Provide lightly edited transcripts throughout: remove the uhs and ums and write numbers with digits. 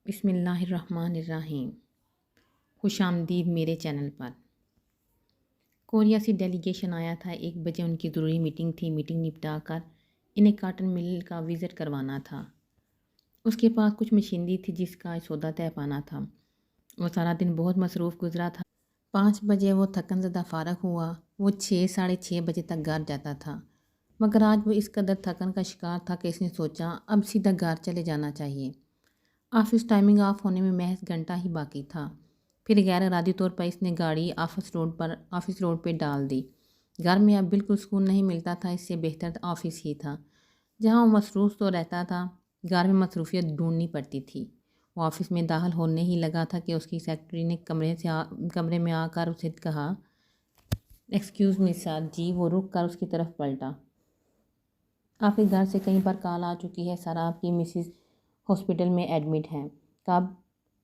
بسم اللہ الرحمن الرحیم۔ خوش آمدید میرے چینل پر۔ کوریا سے ڈیلیگیشن آیا تھا، 1 بجے ان کی ضروری میٹنگ تھی۔ میٹنگ نپٹا کر انہیں کاٹن مل کا وزٹ کروانا تھا۔ اس کے پاس کچھ مشینری تھی جس کا سودا طے پانا تھا۔ وہ سارا دن بہت مصروف گزرا تھا۔ 5 بجے وہ تھکن زدہ فارغ ہوا۔ وہ 6 ساڑھے 6 بجے تک گھر جاتا تھا، مگر آج وہ اس قدر تھکن کا شکار تھا کہ اس نے سوچا اب سیدھا گھر چلے جانا چاہیے۔ آفس ٹائمنگ آف ہونے میں محض گھنٹہ ہی باقی تھا۔ پھر غیر ارادی طور پر اس نے گاڑی آفس روڈ پہ ڈال دی۔ گھر میں اب بالکل سکون نہیں ملتا تھا، اس سے بہتر آفس ہی تھا جہاں وہ مصروف تو رہتا تھا، گھر میں مصروفیت ڈھونڈنی پڑتی تھی۔ وہ آفس میں داخل ہونے ہی لگا تھا کہ اس کی سیکرٹری نے کمرے میں آ کر اسے کہا، ایکسکیوز می سر۔ جی۔ وہ رک کر اس کی طرف پلٹا۔ آپ کے گھر سے کئی بار کال آ چکی ہے سر، آپ کی مسز ہاسپٹل میں ایڈمٹ ہیں۔ کب؟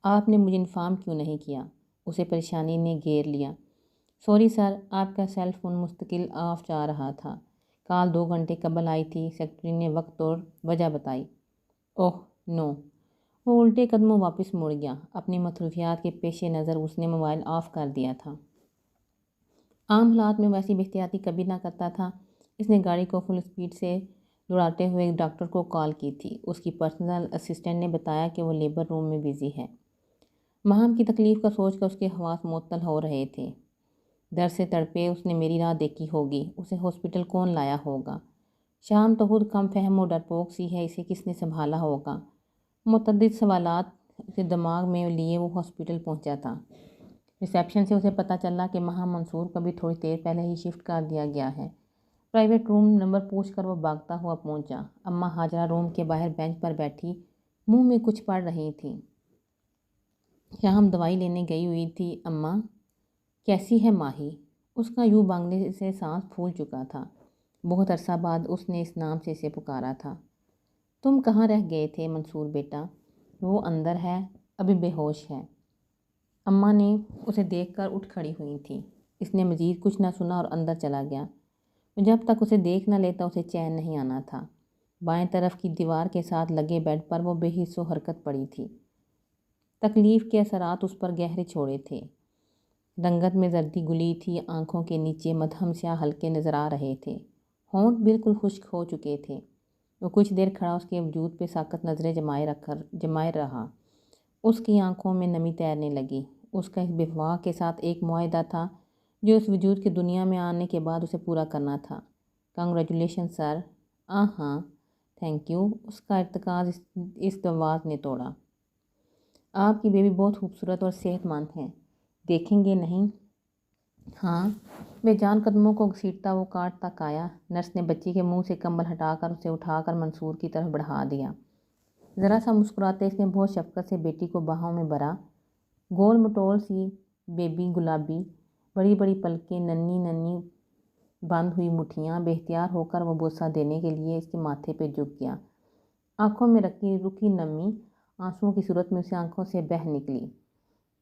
آپ نے مجھے انفارم کیوں نہیں کیا؟ اسے پریشانی نے گھیر لیا۔ سوری سر، آپ کا سیل فون مستقل آف جا رہا تھا۔ کال 2 گھنٹے قبل آئی تھی۔ سیکرٹری نے وقت اور وجہ بتائی۔ اوہ نو۔ وہ الٹے قدموں واپس مڑ گیا۔ اپنی مصروفیات کے پیش نظر اس نے موبائل آف کر دیا تھا۔ عام حالات میں ویسی بے احتیاطی کبھی نہ کرتا تھا۔ اس نے گاڑی کو فل اسپیڈ سے دوڑاتے ہوئے ڈاکٹر کو کال کی تھی۔ اس کی پرسنل اسسٹنٹ نے بتایا کہ وہ لیبر روم میں بزی ہے۔ مہام کی تکلیف کا سوچ کر اس کے حواس معطل ہو رہے تھے۔ در سے تڑپے اس نے میری راہ دیکھی ہوگی، اسے ہاسپٹل کون لایا ہوگا؟ شام تو خود کم فہم و ڈرپوک سی ہے، اسے کس نے سنبھالا ہوگا؟ متعدد سوالات اسے دماغ میں لیے وہ ہاسپٹل پہنچا تھا۔ ریسیپشن سے اسے پتہ چلا کہ مہام منصور کو بھی تھوڑی دیر پہلے ہی شفٹ کر دیا گیا ہے۔ پرائیویٹ روم نمبر پوچھ کر وہ بھاگتا ہوا پہنچا۔ اماں ہاجرہ روم کے باہر بینچ پر بیٹھی منہ میں کچھ پڑھ رہی تھیں۔ شام دوائی لینے گئی ہوئی تھی۔ اماں کیسی ہے ماہی؟ اس کا یوں بانگنے سے سانس پھول چکا تھا۔ بہت عرصہ بعد اس نے اس نام سے اسے پکارا تھا۔ تم کہاں رہ گئے تھے منصور بیٹا؟ وہ اندر ہے، ابھی بے ہوش ہے۔ اماں نے اسے دیکھ کر اٹھ کھڑی ہوئی تھی۔ اس نے مزید کچھ نہ سنا اور اندر چلا گیا۔ جب تک اسے دیکھ نہ لیتا اسے چین نہیں آنا تھا۔ بائیں طرف کی دیوار کے ساتھ لگے بیڈ پر وہ بے حس و حرکت پڑی تھی۔ تکلیف کے اثرات اس پر گہرے چھوڑے تھے۔ رنگت میں زردی گلی تھی، آنکھوں کے نیچے مدھم سیاہ حلقے نظر آ رہے تھے، ہونٹ بالکل خشک ہو چکے تھے۔ وہ کچھ دیر کھڑا اس کے وجود پہ ساکت نظریں جمائے رہا۔ اس کی آنکھوں میں نمی تیرنے لگی۔ اس کا اس بے وفا کے ساتھ ایک معاہدہ تھا جو اس وجود کی دنیا میں آنے کے بعد اسے پورا کرنا تھا۔ کنگریچولیشن سر۔ ہاں تھینک یو۔ اس کا ارتکاز اس دواز نے توڑا۔ آپ کی بیبی بہت خوبصورت اور صحت مند ہے، دیکھیں گے نہیں؟ ہاں۔ بے جان قدموں کو گھسیٹتا وہ کاٹ تک آیا۔ نرس نے بچی کے منہ سے کمبل ہٹا کر اسے اٹھا کر منصور کی طرف بڑھا دیا۔ ذرا سا مسکراتے اس نے بہت شفقت سے بیٹی کو باہوں میں بھرا۔ گول مٹول سی بیبی، گلابی بڑی بڑی پلکیں، ننھی ننھی بند ہوئی مٹھیاں۔ بے اختیار ہو کر وہ بوسہ دینے کے لیے اس کے ماتھے پہ جھک گیا۔ آنکھوں میں رکی نمی آنسوؤں کی صورت میں اسے آنکھوں سے بہہ نکلی۔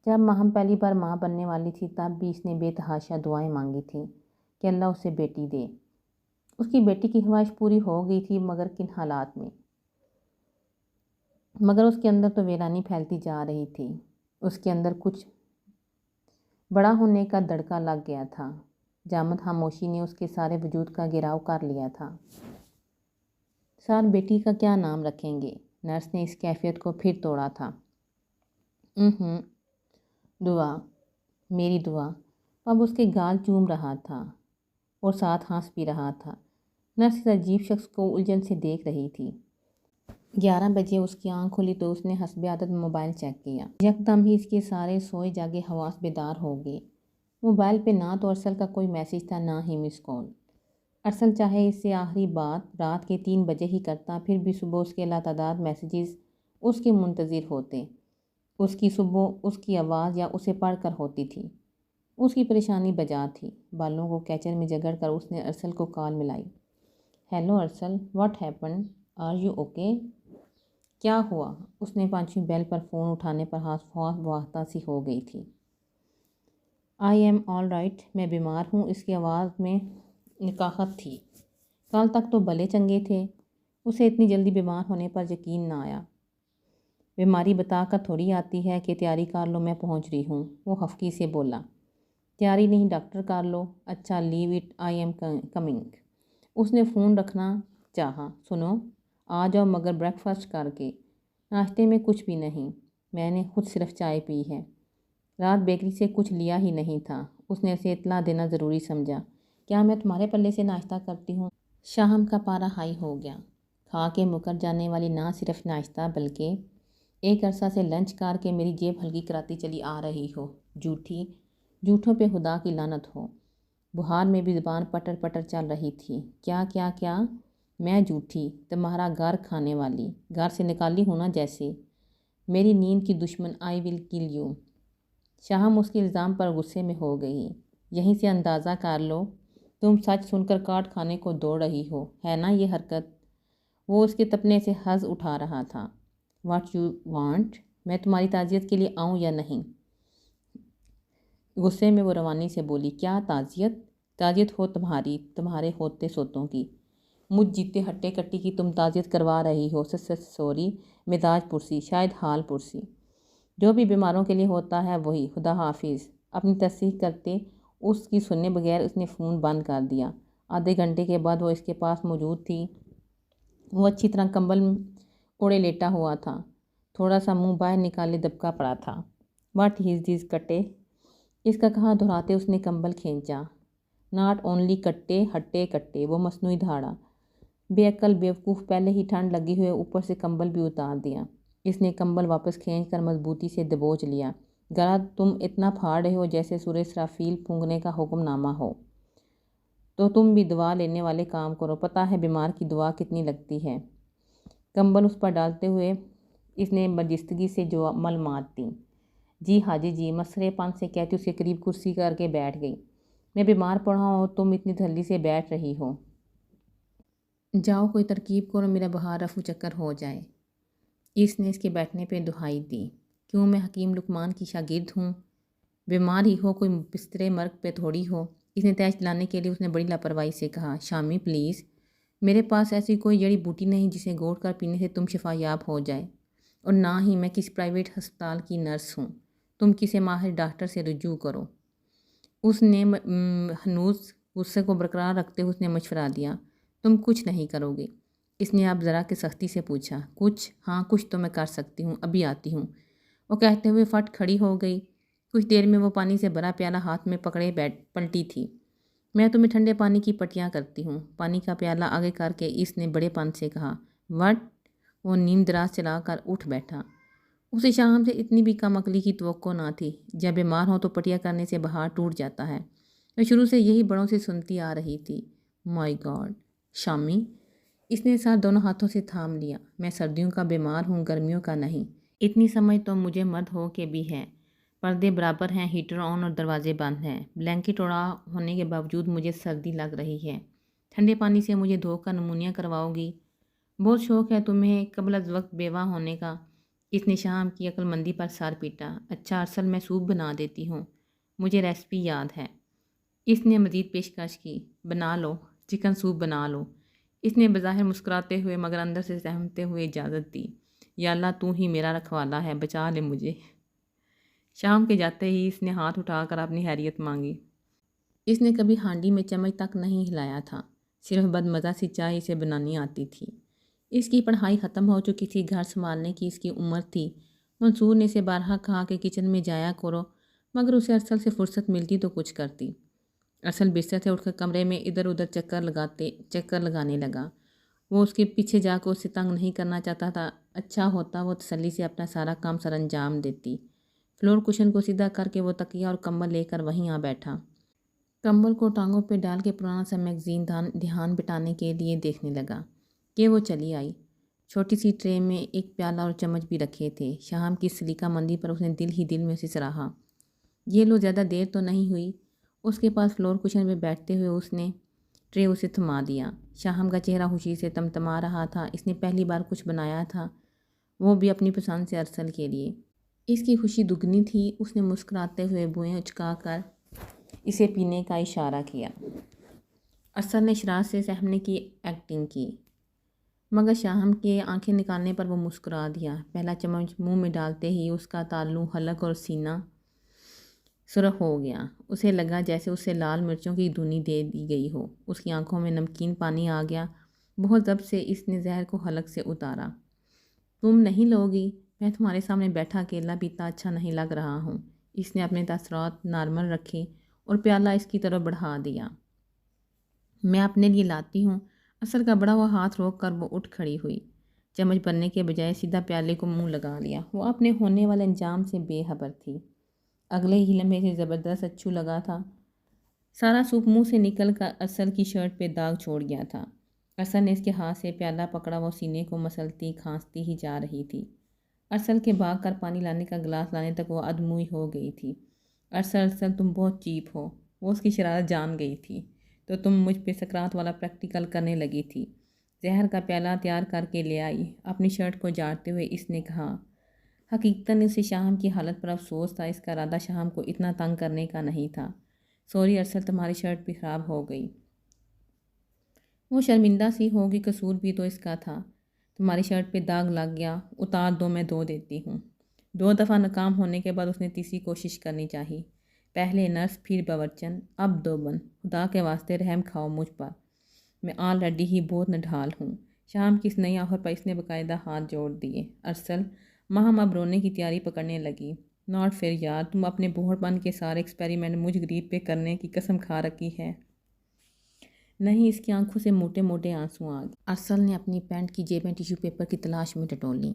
جب مہم پہلی بار ماں بننے والی تھی تب بھی اس نے بے تحاشا دعائیں مانگی تھیں کہ اللہ اسے بیٹی دے۔ اس کی بیٹی کی خواہش پوری ہو گئی تھی، مگر کن حالات میں؟ مگر اس کے اندر تو ویرانی پھیلتی جا رہی تھی۔ اس کے اندر کچھ بڑا ہونے کا دڑکا لگ گیا تھا۔ جامد خاموشی نے اس کے سارے وجود کا گھیراؤ کر لیا تھا۔ سر بیٹی کا کیا نام رکھیں گے؟ نرس نے اس کیفیت کو پھر توڑا تھا۔ دعا، میری دعا۔ اب اس کے گال چوم رہا تھا اور ساتھ ہنس بھی رہا تھا۔ نرس اس عجیب شخص کو الجھن سے دیکھ رہی تھی۔ 11 بجے اس کی آنکھ کھلی تو اس نے حسب عادت موبائل چیک کیا۔ یکدم ہی اس کے سارے سوئے جاگے حواس بیدار ہو گئے۔ موبائل پہ نہ تو ارسل کا کوئی میسج تھا، نہ ہی مس کال۔ ارسل چاہے اس سے آخری بات رات کے 3 بجے ہی کرتا، پھر بھی صبح اس کے لاتعداد میسیجز اس کے منتظر ہوتے۔ اس کی صبح اس کی آواز یا اسے پڑھ کر ہوتی تھی۔ اس کی پریشانی بجا تھی۔ بالوں کو کیچر میں جگڑ کر اس نے ارسل کو کال ملائی۔ Hello Arsal, what happened? Are you okay? کیا ہوا؟ اس نے 5ویں بیل پر فون اٹھانے پر ہاس واختہ سی ہو گئی تھی۔ آئی ایم آل رائٹ، میں بیمار ہوں۔ اس کی آواز میں نکاہت تھی۔ کل تک تو بھلے چنگے تھے۔ اسے اتنی جلدی بیمار ہونے پر یقین نہ آیا۔ بیماری بتا کر تھوڑی آتی ہے کہ تیاری کر لو میں پہنچ رہی ہوں، وہ خفگی سے بولا۔ تیاری نہیں ڈاکٹر کر لو۔ اچھا leave it, I am coming. اس نے فون رکھنا چاہا۔ سنو، آ جاؤ مگر بریک فاسٹ کر کے۔ ناشتے میں کچھ بھی نہیں، میں نے خود صرف چائے پی ہے۔ رات بیکری سے کچھ لیا ہی نہیں تھا۔ اس نے اسے اطلاع دینا ضروری سمجھا۔ کیا میں تمہارے پلے سے ناشتہ کرتی ہوں؟ شام کا پارا ہائی ہو گیا۔ کھا کے مکر جانے والی نہ صرف ناشتہ بلکہ ایک عرصہ سے لنچ کر کے میری جیب ہلکی کراتی چلی آ رہی ہو۔ جھوٹی، جھوٹوں پہ خدا کی لعنت ہو۔ بہار میں بھی زبان پٹر پٹر چل رہی تھی۔ کیا کیا کیا؟ میں جھوٹی، تمہارا گھر کھانے والی، گھر سے نکالی ہوں نا جیسے۔ میری نیند کی دشمن، آئی ول کل یو۔ شاہم اس کے الزام پر غصے میں ہو گئی۔ یہیں سے اندازہ کر لو تم سچ سن کر کاٹ کھانے کو دوڑ رہی ہو، ہے نا یہ حرکت؟ وہ اس کے تپنے سے حظ اٹھا رہا تھا۔ What you want? میں تمہاری تعزیت کے لیے آؤں یا نہیں؟ غصے میں وہ روانی سے بولی۔ کیا تعزیت؟ تعزیت ہو تمہاری، تمہارے ہوتے سوتوں کی۔ مجھ جیتے ہٹے کٹی کی تم تعزیت کروا رہی ہو۔ سوری، مزاج پرسی، شاید حال پرسی۔ جو بھی بیماروں کے لیے ہوتا ہے وہی۔ خدا حافظ۔ اپنی تصحیح کرتے اس کی سنے بغیر اس نے فون بند کر دیا۔ آدھے گھنٹے کے بعد وہ اس کے پاس موجود تھی۔ وہ اچھی طرح کمبل اوڑے لیٹا ہوا تھا، تھوڑا سا منہ باہر نکالے دبکا پڑا تھا۔ واٹ ہیز دیز کٹے؟ اس کا کہا دہراتے اس نے کمبل کھینچا۔ ناٹ اونلی کٹے ہٹے کٹے، وہ مصنوعی دھاڑا۔ بے عقل بیوقوف، پہلے ہی ٹھنڈ لگی ہوئے اوپر سے کمبل بھی اتار دیا۔ اس نے کمبل واپس کھینچ کر مضبوطی سے دبوچ لیا۔ گلا تم اتنا پھاڑ رہے ہو جیسے سورہ اسرافیل پھونکنے کا حکم نامہ ہو۔ تو تم بھی دعا لینے والے کام کرو، پتہ ہے بیمار کی دعا کتنی لگتی ہے۔ کمبل اس پر ڈالتے ہوئے اس نے برجستگی سے جو معلومات دیں۔ جی حاجی جی، مسئلے پن سے کہتی اس کے قریب کرسی کر کے بیٹھ گئی۔ میں بیمار پڑا ہوں اور تم اتنی جلدی سے بیٹھ رہی ہو۔ جاؤ کوئی ترکیب کرو، میرا بہار رفو چکر ہو جائے۔ اس نے اس کے بیٹھنے پہ دہائی دی۔ کیوں میں حکیم لقمان کی شاگرد ہوں؟ بیمار ہی ہو، کوئی بسترے مرگ پہ تھوڑی ہو۔ اس نے تیش دلانے کے لیے اس نے بڑی لاپرواہی سے کہا۔ شامی پلیز، میرے پاس ایسی کوئی جڑی بوٹی نہیں جسے گھوڑ کر پینے سے تم شفا یاب ہو جائے، اور نہ ہی میں کسی پرائیویٹ ہسپتال کی نرس ہوں۔ تم کسی ماہر ڈاکٹر سے رجوع کرو۔ اس نے ہنوز غصے کو برقرار رکھتے ہوئے اس نے مشورہ دیا۔ تم کچھ نہیں کرو گے؟ اس نے اب ذرا کہ سختی سے پوچھا۔ کچھ؟ ہاں کچھ تو میں کر سکتی ہوں، ابھی آتی ہوں، وہ کہتے ہوئے فٹ کھڑی ہو گئی۔ کچھ دیر میں وہ پانی سے بھرا پیالہ ہاتھ میں پکڑے پلٹی تھی۔ میں تمہیں ٹھنڈے پانی کی پٹیاں کرتی ہوں۔ پانی کا پیالہ آگے کر کے اس نے بڑے پن سے کہا۔ وٹ؟ وہ نیم دراز چلا کر اٹھ بیٹھا۔ اسے شام سے اتنی بھی کم عقلی کی توقع نہ تھی۔ جب بیمار ہو تو پٹیاں کرنے سے بہار ٹوٹ جاتا ہے۔ میں شروع سے یہی بڑوں سے سنتی آ رہی تھی۔ مائی گاڈ! شامی! اس نے سر دونوں ہاتھوں سے تھام لیا۔ میں سردیوں کا بیمار ہوں، گرمیوں کا نہیں۔ اتنی سمجھ تو مجھے مرد ہو کے بھی ہے۔ پردے برابر ہیں، ہیٹر آن اور دروازے بند ہیں۔ بلینکٹ اوڑھا ہونے کے باوجود مجھے سردی لگ رہی ہے۔ ٹھنڈے پانی سے مجھے دھو کر نمونیا کرواؤ گی؟ بہت شوق ہے تمہیں قبل از وقت بیوہ ہونے کا۔ اس نے شام کی عقل مندی پر سر پیٹا۔ اچھا اصل میں سوپ بنا دیتی ہوں، مجھے ریسپی یاد ہے۔ اس نے مزید پیشکش کی۔ بنا لو، چکن سوپ بنا لو۔ اس نے بظاہر مسکراتے ہوئے مگر اندر سے سہمتے ہوئے اجازت دی۔ یا اللہ تو ہی میرا رکھوالا ہے، بچا لے مجھے۔ شام کے جاتے ہی اس نے ہاتھ اٹھا کر اپنی خیریت مانگی۔ اس نے کبھی ہانڈی میں چمچ تک نہیں ہلایا تھا، صرف بدمزہ سی چائے اسے بنانی آتی تھی۔ اس کی پڑھائی ختم ہو چکی تھی، گھر سنبھالنے کی اس کی عمر تھی۔ منصور نے اسے بارہا کہا کہ کچن میں جایا کرو، مگر اسے ارسل سے فرصت ملتی تو کچھ کرتی۔ ارسل بستر سے اٹھ کر کمرے میں ادھر ادھر چکر لگانے لگا۔ وہ اس کے پیچھے جا کر اسے تنگ نہیں کرنا چاہتا تھا۔ اچھا ہوتا وہ تسلی سے اپنا سارا کام سر انجام دیتی۔ فلور کشن کو سیدھا کر کے وہ تکیہ اور کمبل لے کر وہیں آ بیٹھا۔ کمبل کو ٹانگوں پہ ڈال کے پرانا سا میگزین دھیان بٹانے کے لیے دیکھنے لگا کہ وہ چلی آئی۔ چھوٹی سی ٹرے میں ایک پیالہ اور چمچ بھی رکھے تھے۔ شام کی سلیقہ مندی پر اس نے دل ہی دل میں اسے سراہا۔ یہ لو، زیادہ دیر تو نہیں ہوئی؟ اس کے پاس فلور کشن پہ بیٹھتے ہوئے اس نے ٹرے اسے تھما دیا۔ شاہم کا چہرہ خوشی سے تمتما رہا تھا۔ اس نے پہلی بار کچھ بنایا تھا، وہ بھی اپنی پسند سے ارسل کے لیے۔ اس کی خوشی دگنی تھی۔ اس نے مسکراتے ہوئے بوئیں اچکا کر اسے پینے کا اشارہ کیا۔ ارسل نے شرارت سے سہمنے کی ایکٹنگ کی۔ مگر شاہم کے آنکھیں نکالنے پر وہ مسکرا دیا۔ پہلا چمچ منہ میں ڈالتے ہی اس کا تالو، حلق اور سینہ سرخ ہو گیا۔ اسے لگا جیسے اسے لال مرچوں کی دھنی دے دی گئی ہو۔ اس کی آنکھوں میں نمکین پانی آ گیا۔ بہت ضبط سے اس نے زہر کو حلق سے اتارا۔ تم نہیں لوگی؟ میں تمہارے سامنے بیٹھا اکیلا پیتا اچھا نہیں لگ رہا ہوں۔ اس نے اپنے تاثرات نارمل رکھے اور پیالہ اس کی طرف بڑھا دیا۔ میں اپنے لیے لاتی ہوں۔ اثر کا بڑا ہوا ہاتھ روک کر وہ اٹھ کھڑی ہوئی۔ چمچ بننے کے بجائے سیدھا پیالے کو منہ لگا لیا۔ وہ اپنے ہونے والے انجام سے بے خبر تھی۔ اگلے ہی لمحے سے زبردست اچھو لگا تھا۔ سارا سوپ منہ سے نکل کر ارسل کی شرٹ پہ داغ چھوڑ گیا تھا۔ ارسل نے اس کے ہاتھ سے پیالہ پکڑا۔ وہ سینے کو مسلتی کھانستی ہی جا رہی تھی۔ ارسل کے بھاگ کر پانی لانے کا گلاس لانے تک وہ ادموئی ہو گئی تھی۔ ارسل تم بہت چیپ ہو۔ وہ اس کی شرارت جان گئی تھی۔ تو تم مجھ پہ سکرات والا پریکٹیکل کرنے لگی تھی۔ زہر کا پیالہ تیار کر کے لے آئی۔ اپنی شرٹ کو جاڑتے ہوئے اس نے کہا۔ حقیقتاً اسے شاہم کی حالت پر افسوس تھا۔ اس کا ارادہ شاہم کو اتنا تنگ کرنے کا نہیں تھا۔ سوری ارسل، تمہاری شرٹ بھی خراب ہو گئی۔ وہ شرمندہ سی ہوگی، قصور بھی تو اس کا تھا۔ تمہاری شرٹ پہ داغ لگ گیا، اتار دو، میں دھو دیتی ہوں۔ 2 دفعہ ناکام ہونے کے بعد اس نے تیسری کوشش کرنی چاہی۔ پہلے نرس، پھر باورچن، اب 2 بند۔ خدا کے واسطے رحم کھاؤ مجھ پر، میں آلریڈی ہی بہت نڈھال ہوں۔ شام کی اس نئی آفر پر اس نے باقاعدہ ہاتھ جوڑ دیے۔ ارسل، ماہم اب رونے کی تیاری پکڑنے لگی۔ ناٹ فیئر یار، تم اپنے بوڑھ پن کے سارے ایکسپیریمنٹ مجھ غریب پہ کرنے کی قسم کھا رکھی ہے۔ نہیں، اس کی آنکھوں سے موٹے موٹے آنسو آ گئے۔ ارسل نے اپنی پینٹ کی جیبیں ٹیشو پیپر کی تلاش میں ٹٹولیں۔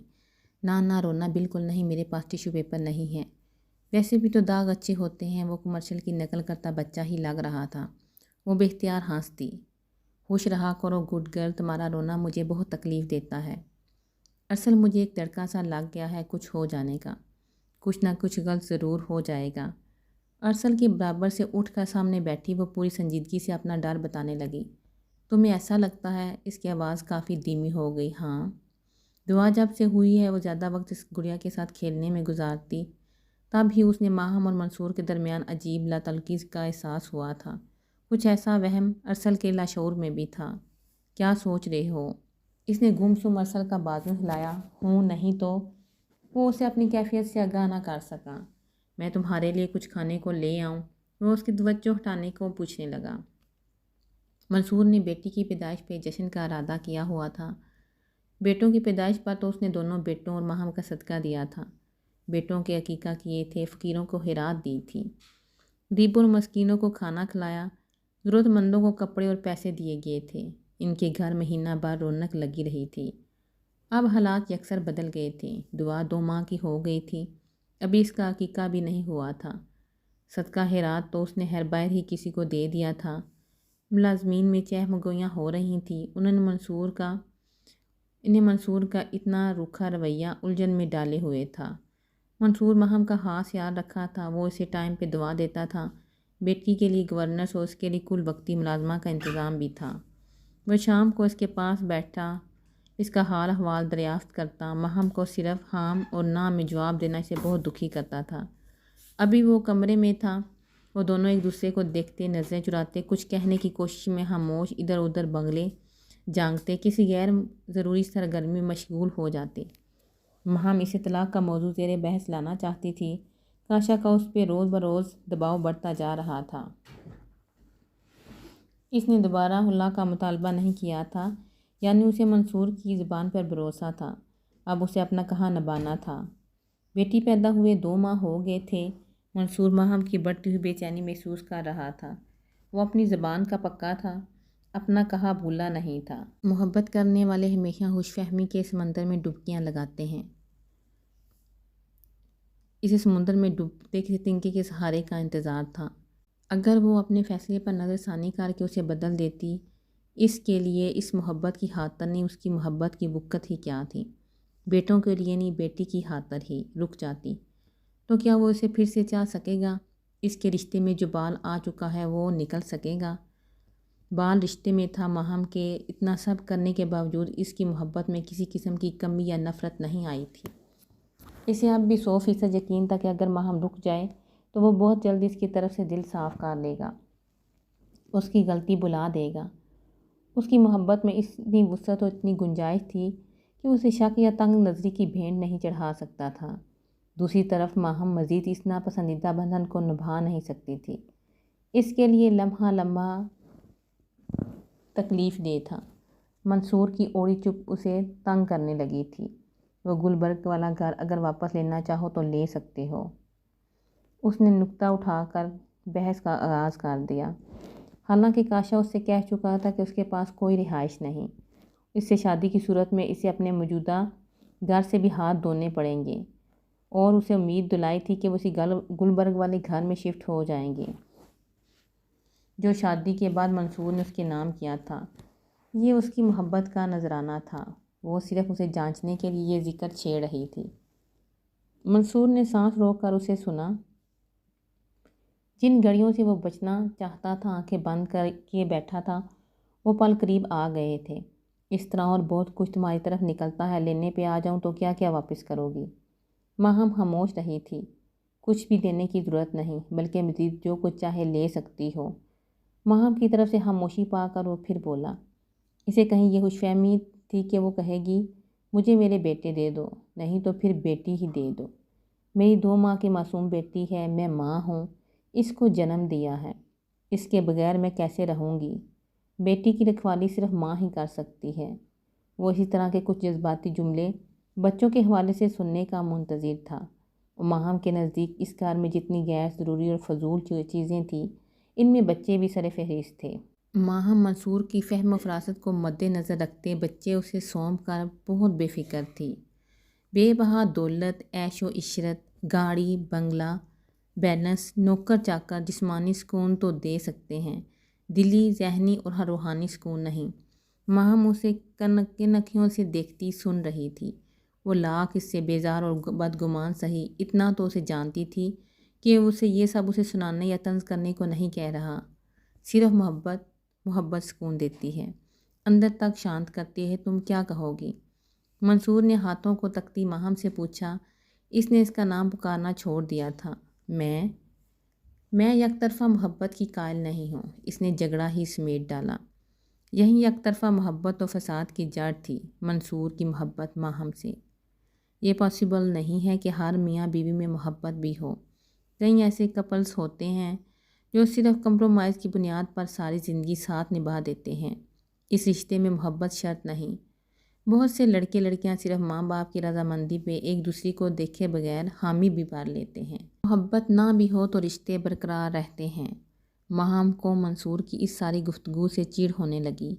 نہ رونا بالکل نہیں، میرے پاس ٹیشو پیپر نہیں ہے۔ ویسے بھی تو داغ اچھے ہوتے ہیں۔ وہ کمرشل کی نقل کرتا بچہ ہی لگ رہا تھا۔ وہ بے اختیار ہنس دی۔ خوش رہا کرو گڈ گرل، تمہارا رونا مجھے بہت تکلیف دیتا ہے۔ ارسل، مجھے ایک تڑکا سا لگ گیا ہے کچھ ہو جانے کا۔ کچھ نہ کچھ غلط ضرور ہو جائے گا۔ ارسل کے برابر سے اٹھ کر سامنے بیٹھی وہ پوری سنجیدگی سے اپنا ڈر بتانے لگی۔ تمہیں ایسا لگتا ہے؟ اس کی آواز کافی دھیمی ہو گئی۔ ہاں، دعا جب سے ہوئی ہے وہ زیادہ وقت اس گڑیا کے ساتھ کھیلنے میں گزارتی۔ تب ہی اس نے ماہم اور منصور کے درمیان عجیب لاتعلقی کا احساس ہوا تھا۔ کچھ ایسا وہم ارسل کے لاشعور میں بھی تھا۔ کیا سوچ رہے ہو؟ اس نے گم سم ارسل کا بازو ہلایا۔ ہوں نہیں تو؟ وہ اسے اپنی کیفیت سے آگاہ نہ کر سکا۔ میں تمہارے لیے کچھ کھانے کو لے آؤں؟ وہ اس کی توجہ ہٹانے کو پوچھنے لگا۔ منصور نے بیٹی کی پیدائش پہ جشن کا ارادہ کیا ہوا تھا۔ بیٹوں کی پیدائش پر تو اس نے دونوں بیٹوں اور ماہم کا صدقہ دیا تھا۔ بیٹوں کے عقیقہ کیے تھے، فقیروں کو خیرات دی تھی، غریبوں اور مسکینوں کو کھانا کھلایا، ضرورت مندوں کو کپڑے اور پیسے دیے گئے تھے۔ ان کے گھر مہینہ بھر رونق لگی رہی تھی۔ اب حالات یکسر بدل گئے تھے۔ دعا 2 ماہ کی ہو گئی تھی، ابھی اس کا عقیقہ بھی نہیں ہوا تھا۔ صدقہ خیرات تو اس نے ہر باہر ہی کسی کو دے دیا تھا۔ ملازمین میں چہمگوئیاں ہو رہی تھیں۔ انہیں منصور کا اتنا روکھا رویہ الجھن میں ڈالے ہوئے تھا۔ منصور ماہم کا خاص خیال رکھا تھا۔ وہ اسے ٹائم پہ دوا دیتا تھا۔ بیٹی کے لیے گورننس اور اس کے لیے کل وقتی ملازمہ کا انتظام بھی تھا۔ وہ شام کو اس کے پاس بیٹھا، اس کا حال احوال دریافت کرتا۔ ماہم کو صرف ہاں اور نہ میں جواب دینا اسے بہت دکھی کرتا تھا۔ ابھی وہ کمرے میں تھا۔ وہ دونوں ایک دوسرے کو دیکھتے، نظریں چراتے، کچھ کہنے کی کوشش میں خاموش ادھر ادھر بنگلے جانگتے، کسی غیر ضروری سرگرمی میں مشغول ہو جاتے۔ ماہم اسے طلاق کا موضوع زیر بحث لانا چاہتی تھی۔ کاشا کا اس پہ روز بروز دباؤ بڑھتا جا رہا تھا۔ اس نے دوبارہ خلا کا مطالبہ نہیں کیا تھا، یعنی اسے منصور کی زبان پر بھروسہ تھا۔ اب اسے اپنا کہا نبھانا تھا۔ بیٹی پیدا ہوئے 2 ماہ ہو گئے تھے۔ منصور ماہم کی بڑھتی ہوئی بے چینی محسوس کر رہا تھا۔ وہ اپنی زبان کا پکا تھا، اپنا کہا بھولا نہیں تھا۔ محبت کرنے والے ہمیشہ خوش فہمی کے سمندر میں ڈبکیاں لگاتے ہیں۔ اسے سمندر میں ڈوبتے کسی تنکے کے سہارے کا انتظار تھا۔ اگر وہ اپنے فیصلے پر نظر ثانی کر کے اسے بدل دیتی، اس کے لیے اس محبت کی خاطر نہیں، اس کی محبت کی وقت ہی کیا تھی؟ بیٹوں کے لیے نہیں، بیٹی کی خاطر ہی رک جاتی تو کیا وہ اسے پھر سے چاہ سکے گا؟ اس کے رشتے میں جو بال آ چکا ہے وہ نکل سکے گا؟ بال رشتے میں تھا ماہم کے اتنا سب کرنے کے باوجود اس کی محبت میں کسی قسم کی کمی یا نفرت نہیں آئی تھی۔ اسے اب بھی 100% یقین تھا کہ اگر ماہم رک جائے تو وہ بہت جلدی اس کی طرف سے دل صاف کر لے گا، اس کی غلطی بھلا دے گا۔ اس کی محبت میں اتنی وسعت اور اتنی گنجائش تھی کہ اسے شک یا تنگ نظری کی بھینٹ نہیں چڑھا سکتا تھا۔ دوسری طرف ماہم مزید اس ناپسندیدہ بندھن کو نبھا نہیں سکتی تھی۔ اس کے لیے لمحہ لمحہ تکلیف دہ تھا۔ منصور کی اوڑی چپ اسے تنگ کرنے لگی تھی۔ وہ گلبرگ والا گھر اگر واپس لینا چاہو تو لے سکتے ہو۔ اس نے نکتہ اٹھا کر بحث کا آغاز کر دیا۔ حالانکہ کاشا اس سے کہہ چکا تھا کہ اس کے پاس کوئی رہائش نہیں، اس سے شادی کی صورت میں اسے اپنے موجودہ گھر سے بھی ہاتھ دھونے پڑیں گے، اور اسے امید دلائی تھی کہ وہ اسی گلبرگ والے گھر میں شفٹ ہو جائیں گے جو شادی کے بعد منصور نے اس کے نام کیا تھا۔ یہ اس کی محبت کا نذرانہ تھا، وہ صرف اسے جانچنے کے لیے یہ ذکر چھیڑ رہی تھی۔ منصور نے سانس روک کر اسے سنا۔ جن گھڑیوں سے وہ بچنا چاہتا تھا، آنکھیں بند کر کے بیٹھا تھا، وہ پل قریب آ گئے تھے۔ اس طرح اور بہت کچھ تمہاری طرف نکلتا ہے، لینے پہ آ جاؤں تو کیا کیا واپس کرو گی؟ ماہم خاموش رہی تھی۔ کچھ بھی دینے کی ضرورت نہیں، بلکہ مزید جو کچھ چاہے لے سکتی ہو۔ ماہم کی طرف سے خاموشی پا کر وہ پھر بولا۔ اسے کہیں یہ خوش فہمی تھی کہ وہ کہے گی مجھے میرے بیٹے دے دو، نہیں تو پھر بیٹی ہی دے دو۔ میری 2 ماہ کی معصوم بیٹی ہے، میں ماں ہوں، اس کو جنم دیا ہے، اس کے بغیر میں کیسے رہوں گی؟ بیٹی کی رکھوالی صرف ماں ہی کر سکتی ہے۔ وہ اسی طرح کے کچھ جذباتی جملے بچوں کے حوالے سے سننے کا منتظر تھا۔ ماہم کے نزدیک اس گھر میں جتنی غیر ضروری اور فضول چیزیں تھیں، ان میں بچے بھی سر فہرست تھے۔ ماہم منصور کی فہم و فراست کو مد نظر رکھتے بچے اسے سونپ کر بہت بے فکر تھی۔ بے بہا دولت، عیش و عشرت، گاڑی، بنگلہ، بینس، نوکر چاکر جسمانی سکون تو دے سکتے ہیں، دلی، ذہنی اور روحانی سکون نہیں۔ ماہم اسے کنکھیوں سے دیکھتی سن رہی تھی۔ وہ لاکھ اس سے بیزار اور بدگمان سہی، اتنا تو اسے جانتی تھی کہ اسے یہ سب اسے سنانے یا طنز کرنے کو نہیں کہہ رہا۔ صرف محبت سکون دیتی ہے، اندر تک شانت کرتی ہے۔ تم کیا کہو گی؟ منصور نے ہاتھوں کو تکتی ماہم سے پوچھا۔ اس نے اس کا نام پکارنا چھوڑ دیا تھا۔ میں یک طرفہ محبت کی قائل نہیں ہوں۔ اس نے جھگڑا ہی سمیٹ ڈالا۔ یہی یک طرفہ محبت و فساد کی جڑ تھی، منصور کی محبت ماہم سے۔ یہ پاسبل نہیں ہے کہ ہر میاں بیوی میں محبت بھی ہو۔ کئی ایسے کپلز ہوتے ہیں جو صرف کمپرومائز کی بنیاد پر ساری زندگی ساتھ نبھا دیتے ہیں۔ اس رشتے میں محبت شرط نہیں۔ بہت سے لڑکے لڑکیاں صرف ماں باپ کی رضامندی پہ ایک دوسرے کو دیکھے بغیر حامی بھی بھر لیتے ہیں۔ محبت نہ بھی ہو تو رشتے برقرار رہتے ہیں۔ ماہم کو منصور کی اس ساری گفتگو سے چڑ ہونے لگی۔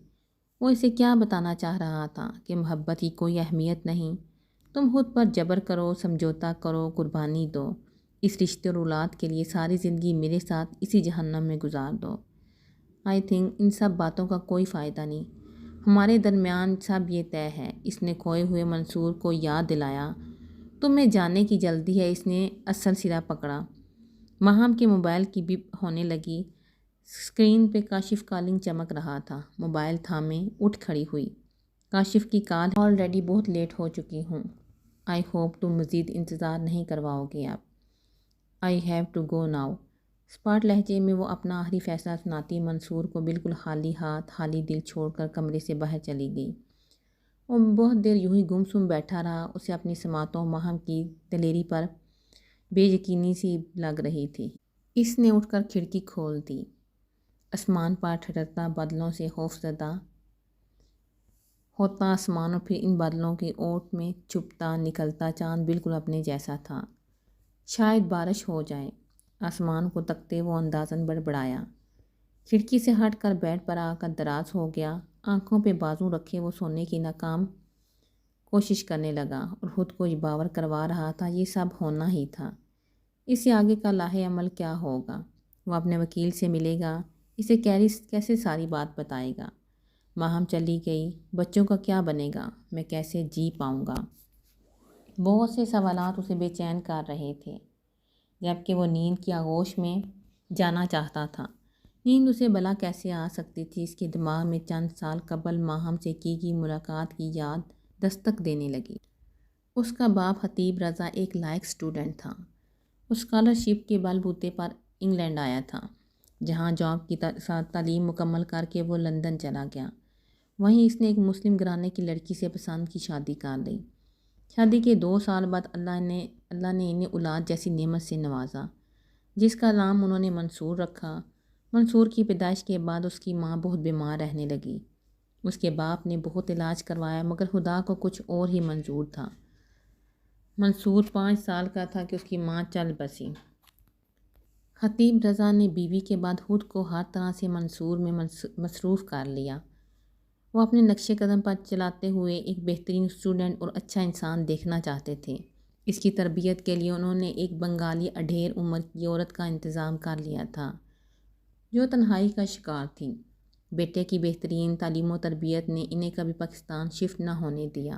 وہ اسے کیا بتانا چاہ رہا تھا کہ محبت کی کوئی اہمیت نہیں؟ تم خود پر جبر کرو، سمجھوتا کرو، قربانی دو، اس رشتے اور اولاد کے لیے ساری زندگی میرے ساتھ اسی جہنم میں گزار دو۔ آئی تھنک ان سب باتوں کا کوئی فائدہ نہیں۔ ہمارے درمیان سب یہ طے ہے۔ اس نے کھوئے ہوئے منصور کو یاد دلایا۔ تمہیں جانے کی جلدی ہے۔ اس نے اصل سرا پکڑا۔ ماہم کے موبائل کی بیپ ہونے لگی۔ اسکرین پہ کاشف کالنگ چمک رہا تھا۔ موبائل تھامے اٹھ کھڑی ہوئی۔ کاشف کی کال آلریڈی بہت لیٹ ہو چکی ہوں۔ آئی ہوپ تم مزید انتظار نہیں کرواؤ گے اب۔ I have to go now. اسپاٹ لہجے میں وہ اپنا آخری فیصلہ سناتی منصور کو بالکل خالی ہاتھ خالی دل چھوڑ کر کمرے سے باہر چلی گئی۔ وہ بہت دیر یوں ہی گم سم بیٹھا رہا۔ اسے اپنی سماعتوں ماہم کی دلیری پر بے یقینی سی لگ رہی تھی۔ اس نے اٹھ کر کھڑکی کھول دی۔ آسمان پر ٹھٹرتا بادلوں سے خوف زدہ ہوتا آسمان، اور پھر ان بادلوں کی اوٹ میں چھپتا نکلتا چاند بالکل اپنے جیسا تھا۔ شاید بارش ہو جائے۔ آسمان کو تکتے وہ اندازاً بڑبڑایا۔ کھڑکی سے ہٹ کر بیڈ پر آ کر دراز ہو گیا۔ آنکھوں پہ بازو رکھے وہ سونے کی ناکام کوشش کرنے لگا، اور خود کو یہ باور کروا رہا تھا یہ سب ہونا ہی تھا۔ اس سے آگے کا لاہے عمل کیا ہوگا؟ وہ اپنے وکیل سے ملے گا، اسے کیسے ساری بات بتائے گا؟ ماہم چلی گئی، بچوں کا کیا بنے گا؟ میں کیسے جی پاؤں گا؟ بہت سے سوالات اسے بے چین کر رہے تھے، جبکہ وہ نیند کی آغوش میں جانا چاہتا تھا۔ نیند اسے بھلا کیسے آ سکتی تھی؟ اس کے دماغ میں چند سال قبل ماہم سے کی گئی ملاقات کی یاد دستک دینے لگی۔ اس کا باپ خطیب رضا ایک لائق اسٹوڈنٹ تھا۔ وہ اسکالرشپ کے بل بوتے پر انگلینڈ آیا تھا، جہاں جاب کی تعلیم مکمل کر کے وہ لندن چلا گیا۔ وہیں اس نے ایک مسلم گھرانے کی لڑکی سے پسند کی شادی کر لی۔ شادی کے 2 سال بعد اللہ نے انہیں اولاد جیسی نعمت سے نوازا، جس کا نام انہوں نے منصور رکھا۔ منصور کی پیدائش کے بعد اس کی ماں بہت بیمار رہنے لگی۔ اس کے باپ نے بہت علاج کروایا مگر خدا کو کچھ اور ہی منظور تھا۔ منصور 5 سال کا تھا کہ اس کی ماں چل بسی۔ خطیب رضا نے بیوی کے بعد خود کو ہر طرح سے منصور میں مصروف کر لیا۔ وہ اپنے نقش قدم پر چلاتے ہوئے ایک بہترین اسٹوڈنٹ اور اچھا انسان دیکھنا چاہتے تھے۔ اس کی تربیت کے لیے انہوں نے ایک بنگالی اڈھیر عمر کی عورت کا انتظام کر لیا تھا جو تنہائی کا شکار تھی۔ بیٹے کی بہترین تعلیم و تربیت نے انہیں کبھی پاکستان شفٹ نہ ہونے دیا۔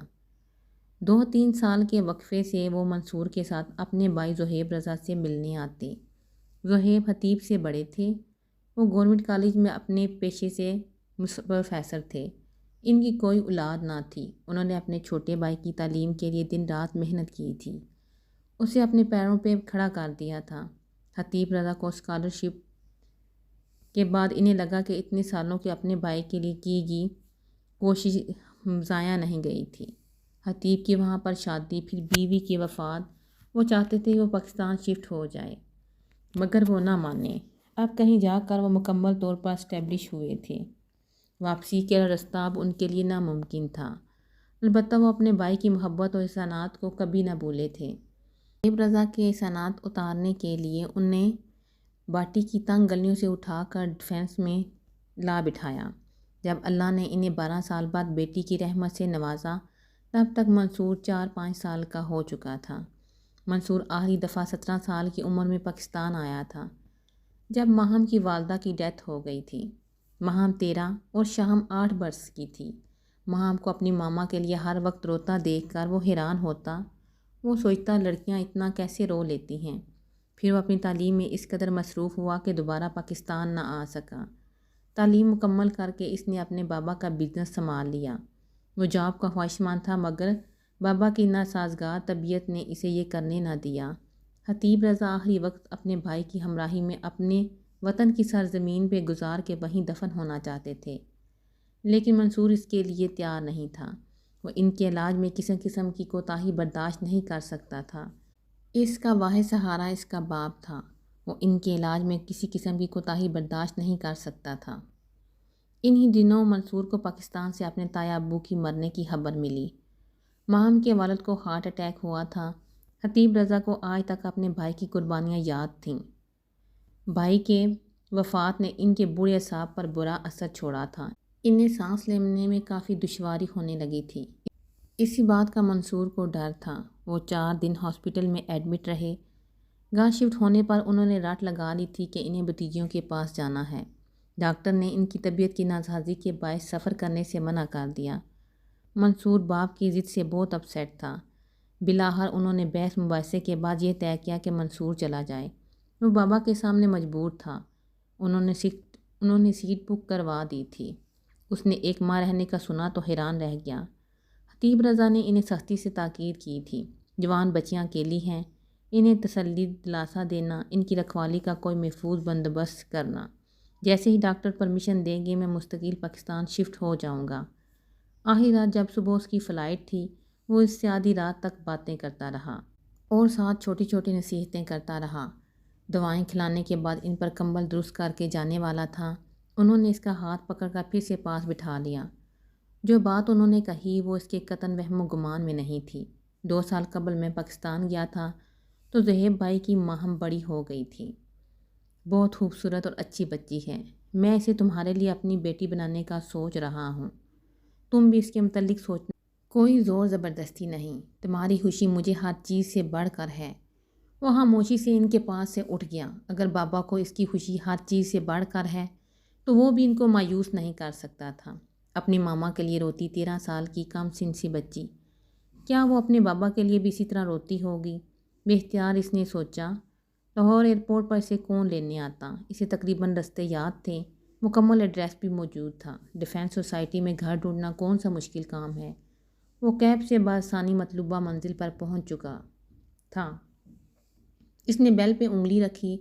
2-3 سال کے وقفے سے وہ منصور کے ساتھ اپنے بھائی زہیب رضا سے ملنے آتے۔ زہیب خطیب سے بڑے تھے۔ وہ گورنمنٹ کالج میں اپنے پیشے سے پروفیسر تھے۔ ان کی کوئی اولاد نہ تھی۔ انہوں نے اپنے چھوٹے بھائی کی تعلیم کے لیے دن رات محنت کی تھی، اسے اپنے پیروں پہ کھڑا کر دیا تھا۔ خطیب رضا کو اسکالرشپ کے بعد انہیں لگا کہ اتنے سالوں کے اپنے بھائی کے لیے کی گئی کوشش ضائع نہیں گئی تھی۔ خطیب کی وہاں پر شادی، پھر بیوی کی وفات۔ وہ چاہتے تھے وہ پاکستان شفٹ ہو جائے مگر وہ نہ مانے۔ اب کہیں جا کر وہ مکمل طور پر اسٹیبلش ہوئے تھے۔ واپسی کا راستہ اب ان کے لیے ناممکن تھا، البتہ وہ اپنے بھائی کی محبت اور احسانات کو کبھی نہ بھولے تھے۔ خطیب رضا کے احسانات اتارنے کے لیے انہیں باٹی کی تنگ گلیوں سے اٹھا کر ڈیفینس میں لا بٹھایا۔ جب اللہ نے انہیں 12 سال بعد بیٹی کی رحمت سے نوازا تب تک منصور 4-5 سال کا ہو چکا تھا۔ منصور آخری دفعہ 17 سال کی عمر میں پاکستان آیا تھا جب ماہم کی والدہ کی ڈیتھ ہو گئی تھی۔ ماہم 13 اور شاہم 8 برس کی تھی۔ ماہم کو اپنی ماما کے لیے ہر وقت روتا دیکھ کر وہ حیران ہوتا۔ وہ سوچتا لڑکیاں اتنا کیسے رو لیتی ہیں۔ پھر وہ اپنی تعلیم میں اس قدر مصروف ہوا کہ دوبارہ پاکستان نہ آ سکا۔ تعلیم مکمل کر کے اس نے اپنے بابا کا بزنس سنبھال لیا۔ وہ جاب کا خواہشمند تھا مگر بابا کی ناسازگار طبیعت نے اسے یہ کرنے نہ دیا۔ خطیب رضا آخری وقت اپنے بھائی کی ہمراہی میں اپنے وطن کی سرزمین پہ گزار کے وہیں دفن ہونا چاہتے تھے، لیکن منصور اس کے لیے تیار نہیں تھا۔ وہ ان کے علاج میں کسی قسم کی کوتاہی برداشت نہیں کر سکتا تھا۔ اس کا واحد سہارا اس کا باپ تھا۔ وہ ان کے علاج میں کسی قسم کی کوتاہی برداشت نہیں کر سکتا تھا۔ انہی دنوں منصور کو پاکستان سے اپنے تایا ابو کی مرنے کی خبر ملی۔ ماہم کے والد کو ہارٹ اٹیک ہوا تھا۔ خطیب رضا کو آج تک اپنے بھائی کی قربانیاں یاد تھیں۔ بھائی کے وفات نے ان کے بوڑھے اعصاب پر برا اثر چھوڑا تھا۔ انہیں سانس لینے میں کافی دشواری ہونے لگی تھی۔ اسی بات کا منصور کو ڈر تھا۔ وہ 4 دن ہاسپٹل میں ایڈمٹ رہے۔ گھر شفٹ ہونے پر انہوں نے رٹ لگا لی تھی کہ انہیں بھتیجیوں کے پاس جانا ہے۔ ڈاکٹر نے ان کی طبیعت کی ناسازی کے باعث سفر کرنے سے منع کر دیا۔ منصور باپ کی ضد سے بہت اپسیٹ تھا۔ بالآخر انہوں نے بحث مباحثے کے بعد یہ طے کیا کہ منصور چلا جائے۔ وہ بابا کے سامنے مجبور تھا۔ انہوں نے سیٹ بک کروا دی تھی۔ اس نے 1 ماہ رہنے کا سنا تو حیران رہ گیا۔ خطیب رضا نے انہیں سختی سے تاکید کی تھی، جوان بچیاں اکیلی ہیں، انہیں تسلی دلاسا دینا، ان کی رکھوالی کا کوئی محفوظ بندوبست کرنا۔ جیسے ہی ڈاکٹر پرمیشن دیں گے میں مستقل پاکستان شفٹ ہو جاؤں گا۔ آخری رات جب صبح اس کی فلائٹ تھی وہ اس سے آدھی رات تک باتیں کرتا رہا اور ساتھ چھوٹی چھوٹی نصیحتیں کرتا رہا۔ دوائیں کھلانے کے بعد ان پر کمبل درست کر کے جانے والا تھا۔ انہوں نے اس کا ہاتھ پکڑ کر پھر سے پاس بٹھا لیا۔ جو بات انہوں نے کہی وہ اس کے قطعاً وہم و گمان میں نہیں تھی۔ 2 سال قبل میں پاکستان گیا تھا تو زہیب بھائی کی ماہم بڑی ہو گئی تھی۔ بہت خوبصورت اور اچھی بچی ہے۔ میں اسے تمہارے لیے اپنی بیٹی بنانے کا سوچ رہا ہوں۔ تم بھی اس کے متعلق سوچنا۔ کوئی زور زبردستی نہیں۔ تمہاری خوشی مجھے ہر چیز سے بڑھ کر ہے۔ وہ خاموشی سے ان کے پاس سے اٹھ گیا۔ اگر بابا کو اس کی خوشی ہر چیز سے بڑھ کر ہے تو وہ بھی ان کو مایوس نہیں کر سکتا تھا۔ اپنی ماما کے لیے روتی 13 سال کی کم سن سی بچی، کیا وہ اپنے بابا کے لیے بھی اسی طرح روتی ہوگی؟ بے اختیار اس نے سوچا، لاہور ایئرپورٹ پر اسے کون لینے آتا؟ اسے تقریباً رستے یاد تھے، مکمل ایڈریس بھی موجود تھا۔ ڈیفینس سوسائٹی میں گھر ڈھونڈنا کون سا مشکل کام ہے؟ وہ کیب سے بآسانی مطلوبہ منزل پر پہنچ چکا تھا۔ اس نے بیل پہ انگلی رکھی۔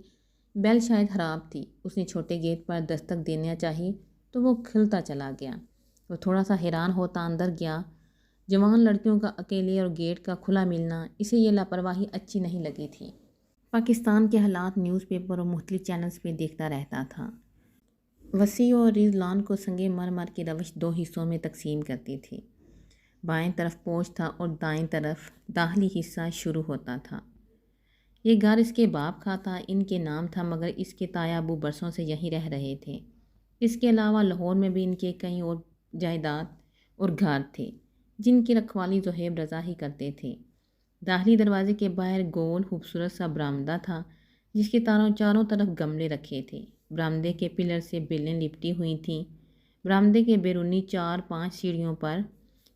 بیل شاید خراب تھی۔ اس نے چھوٹے گیٹ پر دستک دینا چاہی تو وہ کھلتا چلا گیا۔ وہ تھوڑا سا حیران ہوتا اندر گیا۔ جوان لڑکیوں کا اکیلے اور گیٹ کا کھلا ملنا اسے یہ لاپرواہی اچھی نہیں لگی تھی۔ پاکستان کے حالات نیوز پیپر اور مختلف چینلز پہ دیکھتا رہتا تھا۔ وسیع اور رضوان کو سنگ مرمر کی روش 2 حصوں میں تقسیم کرتی تھی۔ بائیں طرف پوچھ تھا اور دائیں طرف داخلی حصہ شروع ہوتا تھا۔ یہ گھر اس کے باپ کا تھا، ان کے نام تھا، مگر اس کے تایا ابو برسوں سے یہیں رہ رہے تھے۔ اس کے علاوہ لاہور میں بھی ان کے کئی اور جائیداد اور گھر تھے جن کی رکھوالی زہیب رضا ہی کرتے تھے۔ داخلی دروازے کے باہر گول خوبصورت سا برآمدہ تھا جس کے چاروں طرف گملے رکھے تھے۔ برآمدے کے پلر سے بیلیں لپٹی ہوئی تھیں۔ برآمدے کے بیرونی 4-5 سیڑھیوں پر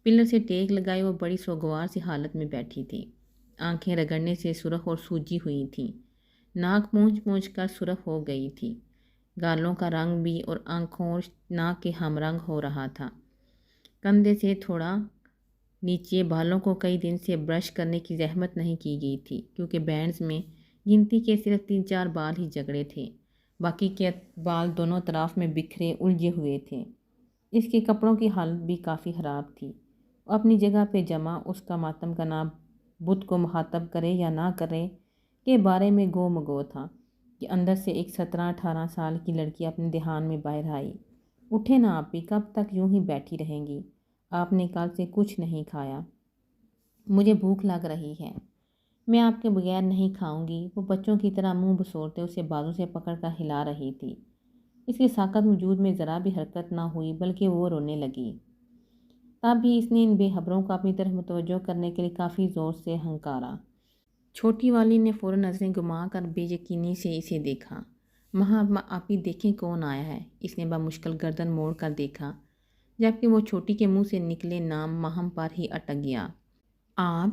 پلر سے ٹیک لگائے وہ بڑی سوگوار سی حالت میں بیٹھی تھی۔ آنکھیں رگڑنے سے سرخ اور سوجی ہوئی تھیں، ناک پونچھ پونچھ کر سرخ ہو گئی تھی، گالوں کا رنگ بھی اور آنکھوں اور ناک کے ہم رنگ ہو رہا تھا۔ کندھے سے تھوڑا نیچے بالوں کو کئی دن سے برش کرنے کی زحمت نہیں کی گئی تھی کیونکہ بینڈز میں گنتی کے صرف 3-4 بال ہی جگڑے تھے، باقی کے بال دونوں طرف میں بکھرے الجھے ہوئے تھے۔ اس کے کپڑوں کی حالت بھی کافی خراب تھی۔ وہ اپنی جگہ پہ جمع اس کا ماتم کا نام بدھ کو مخاطب کرے یا نہ کرے کے بارے میں گو مگو تھا کہ اندر سے ایک 17-18 سال کی لڑکی اپنے دھیان میں باہر آئی۔ اٹھے نا آپ بھی، کب تک یوں ہی بیٹھی رہیں گی؟ آپ نے کل سے کچھ نہیں کھایا۔ مجھے بھوک لگ رہی ہے۔ میں آپ کے بغیر نہیں کھاؤں گی۔ وہ بچوں کی طرح منہ بسورتے اسے بازو سے پکڑ کر ہلا رہی تھی۔ اس کے ساکت وجود میں ذرا بھی حرکت نہ ہوئی بلکہ وہ رونے لگی۔ تب بھی اس نے ان بے خبروں کو اپنی طرف متوجہ کرنے کے لیے کافی زور سے ہنکارا۔ چھوٹی والی نے فوراً نظریں گھما کر بے یقینی سے اسے دیکھا۔ ماں آپ ہی دیکھیں کون آیا ہے۔ اس نے بمشکل گردن موڑ کر دیکھا جبکہ وہ چھوٹی کے منہ سے نکلے نام ماہم پر ہی اٹک گیا۔ آپ؟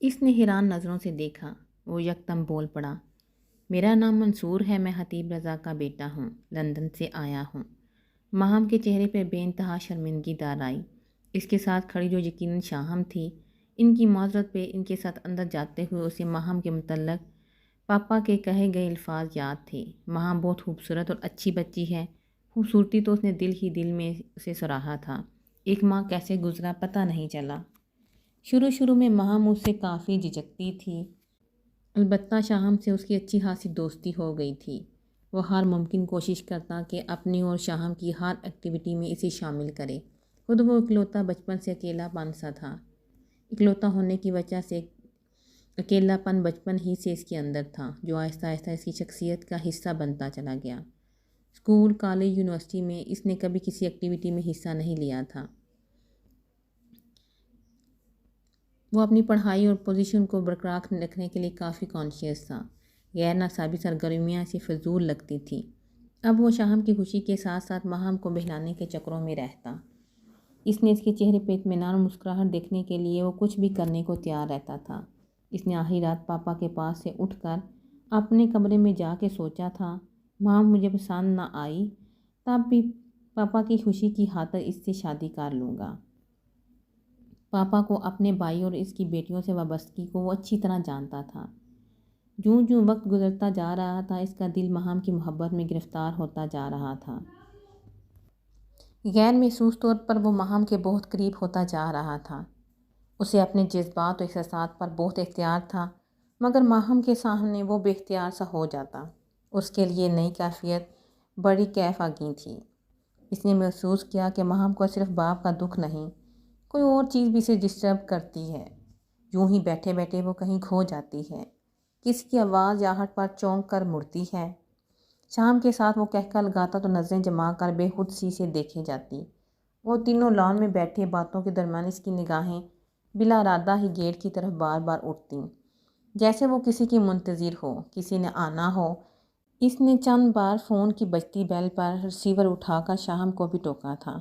اس نے حیران نظروں سے دیکھا۔ وہ یکدم بول پڑا، میرا نام منصور ہے، میں حتیب رضا کا بیٹا ہوں، لندن سے آیا ہوں۔ ماہم کے چہرے پر بے انتہا شرمندگی دار آئی۔ اس کے ساتھ کھڑی جو یقیناً شاہم تھی، ان کی معذرت پہ ان کے ساتھ اندر جاتے ہوئے اسے ماہم کے متعلق پاپا کے کہے گئے الفاظ یاد تھے۔ ماہم بہت خوبصورت اور اچھی بچی ہے۔ خوبصورتی تو اس نے دل ہی دل میں اسے سراہا تھا۔ ایک ماہ کیسے گزرا پتہ نہیں چلا۔ شروع میں ماہم اس سے کافی جھجکتی تھی، البتہ شاہم سے اس کی اچھی خاصی دوستی ہو گئی تھی۔ وہ ہر ممکن کوشش کرتا کہ اپنی اور شاہم کی ہر ایکٹیویٹی میں اسے شامل کرے۔ خود وہ اکلوتا بچپن سے اکیلا پن سا تھا۔ اکلوتا ہونے کی وجہ سے اکیلا پن بچپن ہی سے اس کے اندر تھا، جو آہستہ آہستہ اس کی شخصیت کا حصہ بنتا چلا گیا۔ اسکول، کالج، یونیورسٹی میں اس نے کبھی کسی ایکٹیویٹی میں حصہ نہیں لیا تھا۔ وہ اپنی پڑھائی اور پوزیشن کو برقرار رکھنے کے لیے کافی کانشیس تھا۔ غیر نصابی سرگرمیاں اسے فضول لگتی تھیں۔ اب وہ شاہم کی خوشی کے ساتھ ساتھ ماہم کو بہلانے کے چکروں میں رہتا۔ اس نے اس کے چہرے پہ اطمینان اور مسکراہٹ دیکھنے کے لیے وہ کچھ بھی کرنے کو تیار رہتا تھا۔ اس نے آخری رات پاپا کے پاس سے اٹھ کر اپنے کمرے میں جا کے سوچا تھا، ماں مجھے پسند نہ آئی تب بھی پاپا کی خوشی کی خاطر اس سے شادی کر لوں گا۔ پاپا کو، اپنے بھائی اور اس کی بیٹیوں سے وابستگی کو وہ اچھی طرح جانتا تھا۔ جوں وقت گزرتا جا رہا تھا اس کا دل ماہم کی محبت میں گرفتار ہوتا جا رہا تھا۔ غیر محسوس طور پر وہ ماہم کے بہت قریب ہوتا جا رہا تھا۔ اسے اپنے جذبات و احساسات پر بہت اختیار تھا، مگر ماہم کے سامنے وہ بے اختیار سا ہو جاتا۔ اس کے لیے نئی کیفیت بڑی کیف آگئی تھی۔ اس نے محسوس کیا کہ ماہم کو صرف باپ کا دکھ نہیں، کوئی اور چیز بھی اسے ڈسٹرب کرتی ہے۔ یوں ہی بیٹھے بیٹھے وہ کہیں کھو جاتی ہے، کسی کی آواز یا آہٹ پر چونک کر مڑتی ہے۔ شام کے ساتھ وہ کہکا لگاتا تو نظریں جما کر بے خود سی سے دیکھے جاتی۔ وہ تینوں لان میں بیٹھے باتوں کے درمیان اس کی نگاہیں بلا ارادہ ہی گیٹ کی طرف بار بار اٹھتیں، جیسے وہ کسی کی منتظر ہو، کسی نے آنا ہو۔ اس نے چند بار فون کی بجتی بیل پر ریسیور اٹھا کر شاہم کو بھی ٹوکا تھا۔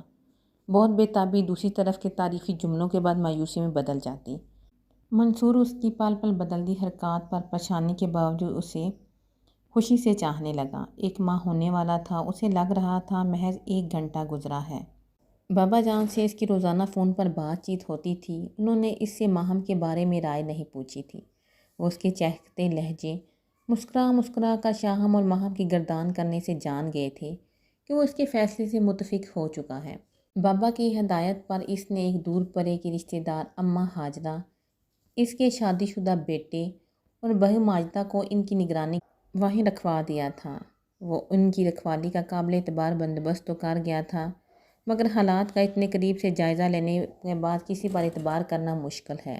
بہت بے تابی دوسری طرف کے تعریفی جملوں کے بعد مایوسی میں بدل جاتی۔ منصور اس کی پل پل بدلتی حرکات پر پریشانی کے باوجود اسے خوشی سے چاہنے لگا۔ ایک ماہ ہونے والا تھا، اسے لگ رہا تھا محض 1 گھنٹہ گزرا ہے۔ بابا جان سے اس کی روزانہ فون پر بات چیت ہوتی تھی۔ انہوں نے اس سے ماہم کے بارے میں رائے نہیں پوچھی تھی۔ وہ اس کے چہکتے لہجے، مسکرا کر شاہم اور ماہم کی گردان کرنے سے جان گئے تھے کہ وہ اس کے فیصلے سے متفق ہو چکا ہے۔ بابا کی ہدایت پر اس نے ایک دور پرے کی رشتہ دار اماں ہاجرہ، اس کے شادی شدہ بیٹے اور بہو ماجدہ کو ان کی نگرانی وہیں رکھوا دیا تھا۔ وہ ان کی رکھوالی کا قابل اعتبار بندوبست تو کر گیا تھا، مگر حالات کا اتنے قریب سے جائزہ لینے کے بعد کسی پر اعتبار کرنا مشکل ہے۔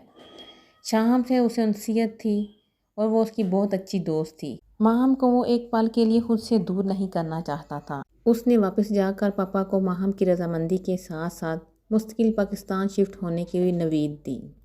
شاہم سے اسے انسیت تھی اور وہ اس کی بہت اچھی دوست تھی۔ ماہم کو وہ ایک پل کے لیے خود سے دور نہیں کرنا چاہتا تھا۔ اس نے واپس جا کر پاپا کو ماہم کی رضامندی کے ساتھ ساتھ مستقل پاکستان شفٹ ہونے کی نوید دی۔